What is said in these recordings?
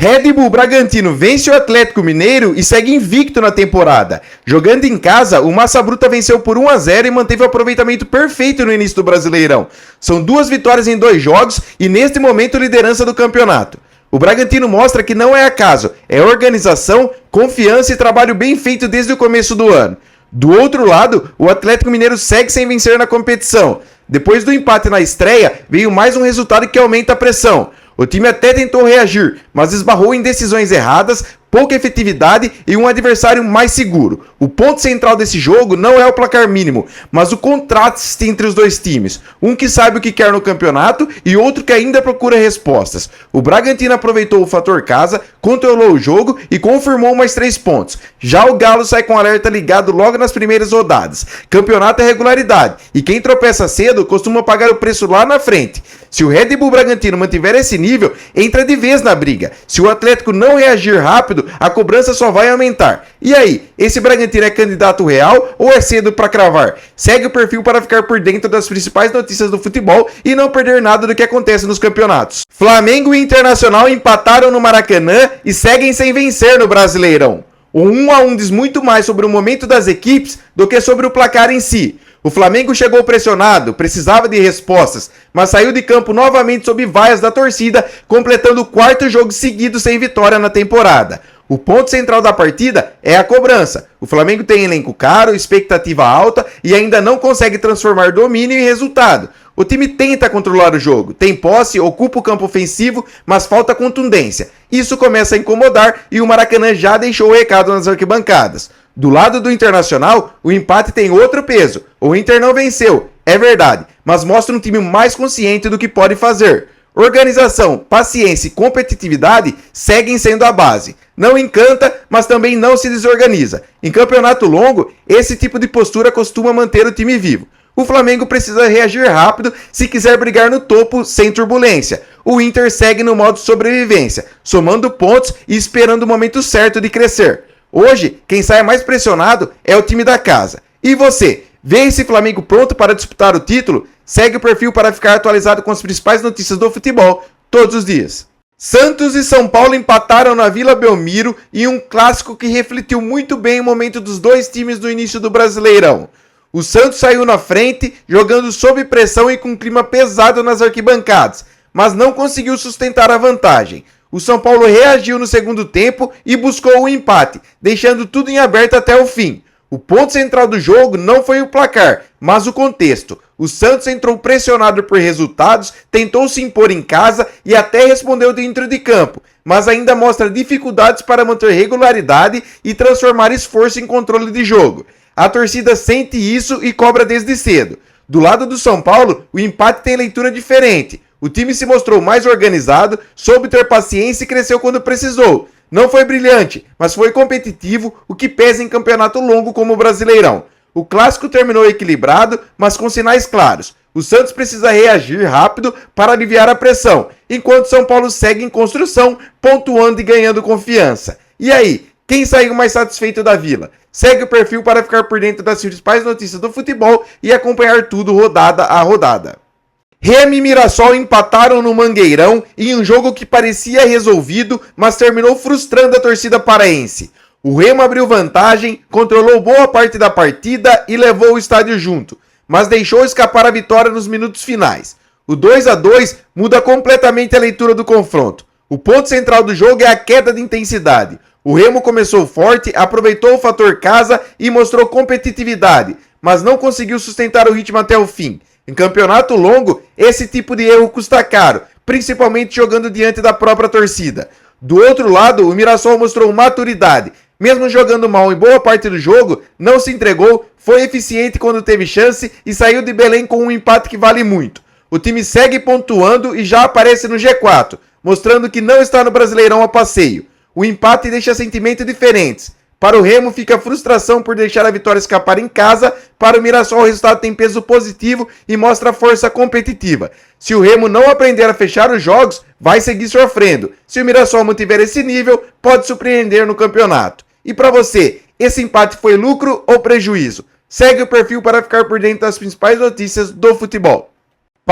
Red Bull Bragantino vence o Atlético Mineiro e segue invicto na temporada. Jogando em casa, o Massa Bruta venceu por 1-0 e manteve o aproveitamento perfeito no início do Brasileirão. São 2 vitórias em 2 jogos e neste momento liderança do campeonato. O Bragantino mostra que não é acaso, é organização, confiança e trabalho bem feito desde o começo do ano. Do outro lado, o Atlético Mineiro segue sem vencer na competição. Depois do empate na estreia, veio mais um resultado que aumenta a pressão. O time até tentou reagir, mas esbarrou em decisões erradas, pouca efetividade e um adversário mais seguro. O ponto central desse jogo não é o placar mínimo, mas o contraste entre os dois times. Um que sabe o que quer no campeonato e outro que ainda procura respostas. O Bragantino aproveitou o fator casa, controlou o jogo e confirmou mais 3 pontos. Já o Galo sai com alerta ligado logo nas primeiras rodadas. Campeonato é regularidade e quem tropeça cedo costuma pagar o preço lá na frente. Se o Red Bull Bragantino mantiver esse nível, entra de vez na briga. Se o Atlético não reagir rápido, a cobrança só vai aumentar. E aí, esse Bragantino é candidato real ou é cedo para cravar? Segue o perfil para ficar por dentro das principais notícias do futebol e não perder nada do que acontece nos campeonatos. Flamengo e Internacional empataram no Maracanã e seguem sem vencer no Brasileirão. O 1-1 diz muito mais sobre o momento das equipes do que sobre o placar em si. O Flamengo chegou pressionado, precisava de respostas, mas saiu de campo novamente sob vaias da torcida, completando o 4º jogo seguido sem vitória na temporada. O ponto central da partida é a cobrança. O Flamengo tem elenco caro, expectativa alta e ainda não consegue transformar domínio em resultado. O time tenta controlar o jogo, tem posse, ocupa o campo ofensivo, mas falta contundência. Isso começa a incomodar e o Maracanã já deixou o recado nas arquibancadas. Do lado do Internacional, o empate tem outro peso. O Inter não venceu, é verdade, mas mostra um time mais consciente do que pode fazer. Organização, paciência e competitividade seguem sendo a base. Não encanta, mas também não se desorganiza. Em campeonato longo, esse tipo de postura costuma manter o time vivo. O Flamengo precisa reagir rápido se quiser brigar no topo sem turbulência. O Inter segue no modo sobrevivência, somando pontos e esperando o momento certo de crescer. Hoje, quem sai mais pressionado é o time da casa. E você, vê esse Flamengo pronto para disputar o título? Segue o perfil para ficar atualizado com as principais notícias do futebol todos os dias. Santos e São Paulo empataram na Vila Belmiro em um clássico que refletiu muito bem o momento dos dois times no início do Brasileirão. O Santos saiu na frente, jogando sob pressão e com um clima pesado nas arquibancadas, mas não conseguiu sustentar a vantagem. O São Paulo reagiu no segundo tempo e buscou o empate, deixando tudo em aberto até o fim. O ponto central do jogo não foi o placar, mas o contexto. O Santos entrou pressionado por resultados, tentou se impor em casa e até respondeu dentro de campo, mas ainda mostra dificuldades para manter regularidade e transformar esforço em controle de jogo. A torcida sente isso e cobra desde cedo. Do lado do São Paulo, o empate tem leitura diferente. O time se mostrou mais organizado, soube ter paciência e cresceu quando precisou. Não foi brilhante, mas foi competitivo, o que pesa em campeonato longo como o Brasileirão. O clássico terminou equilibrado, mas com sinais claros. O Santos precisa reagir rápido para aliviar a pressão, enquanto São Paulo segue em construção, pontuando e ganhando confiança. E aí, quem saiu mais satisfeito da Vila? Segue o perfil para ficar por dentro das principais notícias do futebol e acompanhar tudo rodada a rodada. Remo e Mirassol empataram no Mangueirão em um jogo que parecia resolvido, mas terminou frustrando a torcida paraense. O Remo abriu vantagem, controlou boa parte da partida e levou o estádio junto, mas deixou escapar a vitória nos minutos finais. O 2-2 muda completamente a leitura do confronto. O ponto central do jogo é a queda de intensidade. O Remo começou forte, aproveitou o fator casa e mostrou competitividade, mas não conseguiu sustentar o ritmo até o fim. Em campeonato longo, esse tipo de erro custa caro, principalmente jogando diante da própria torcida. Do outro lado, o Mirassol mostrou maturidade. Mesmo jogando mal em boa parte do jogo, não se entregou, foi eficiente quando teve chance e saiu de Belém com um empate que vale muito. O time segue pontuando e já aparece no G4, mostrando que não está no Brasileirão a passeio. O empate deixa sentimentos diferentes. Para o Remo fica a frustração por deixar a vitória escapar em casa, para o Mirassol o resultado tem peso positivo e mostra força competitiva. Se o Remo não aprender a fechar os jogos, vai seguir sofrendo. Se o Mirassol mantiver esse nível, pode surpreender no campeonato. E para você, esse empate foi lucro ou prejuízo? Segue o perfil para ficar por dentro das principais notícias do futebol.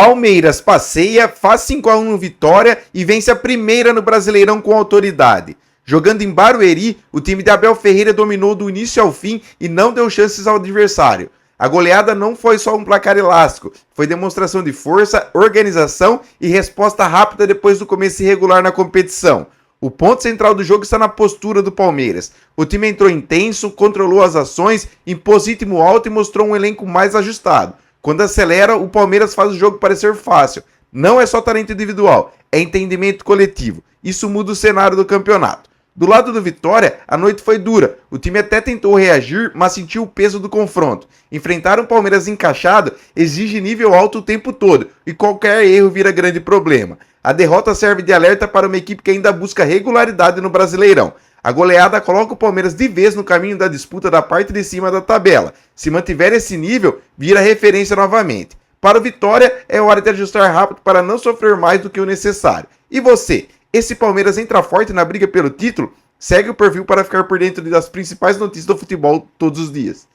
Palmeiras passeia, faz 5-1 no Vitória e vence a primeira no Brasileirão com autoridade. Jogando em Barueri, o time de Abel Ferreira dominou do início ao fim e não deu chances ao adversário. A goleada não foi só um placar elástico, foi demonstração de força, organização e resposta rápida depois do começo irregular na competição. O ponto central do jogo está na postura do Palmeiras. O time entrou intenso, controlou as ações, impôs ritmo alto e mostrou um elenco mais ajustado. Quando acelera, o Palmeiras faz o jogo parecer fácil. Não é só talento individual, é entendimento coletivo. Isso muda o cenário do campeonato. Do lado do Vitória, a noite foi dura. O time até tentou reagir, mas sentiu o peso do confronto. Enfrentar um Palmeiras encaixado exige nível alto o tempo todo, e qualquer erro vira grande problema. A derrota serve de alerta para uma equipe que ainda busca regularidade no Brasileirão. A goleada coloca o Palmeiras de vez no caminho da disputa da parte de cima da tabela. Se mantiver esse nível, vira referência novamente. Para o Vitória, é hora de ajustar rápido para não sofrer mais do que o necessário. E você? Esse Palmeiras entra forte na briga pelo título? Segue o perfil para ficar por dentro das principais notícias do futebol todos os dias.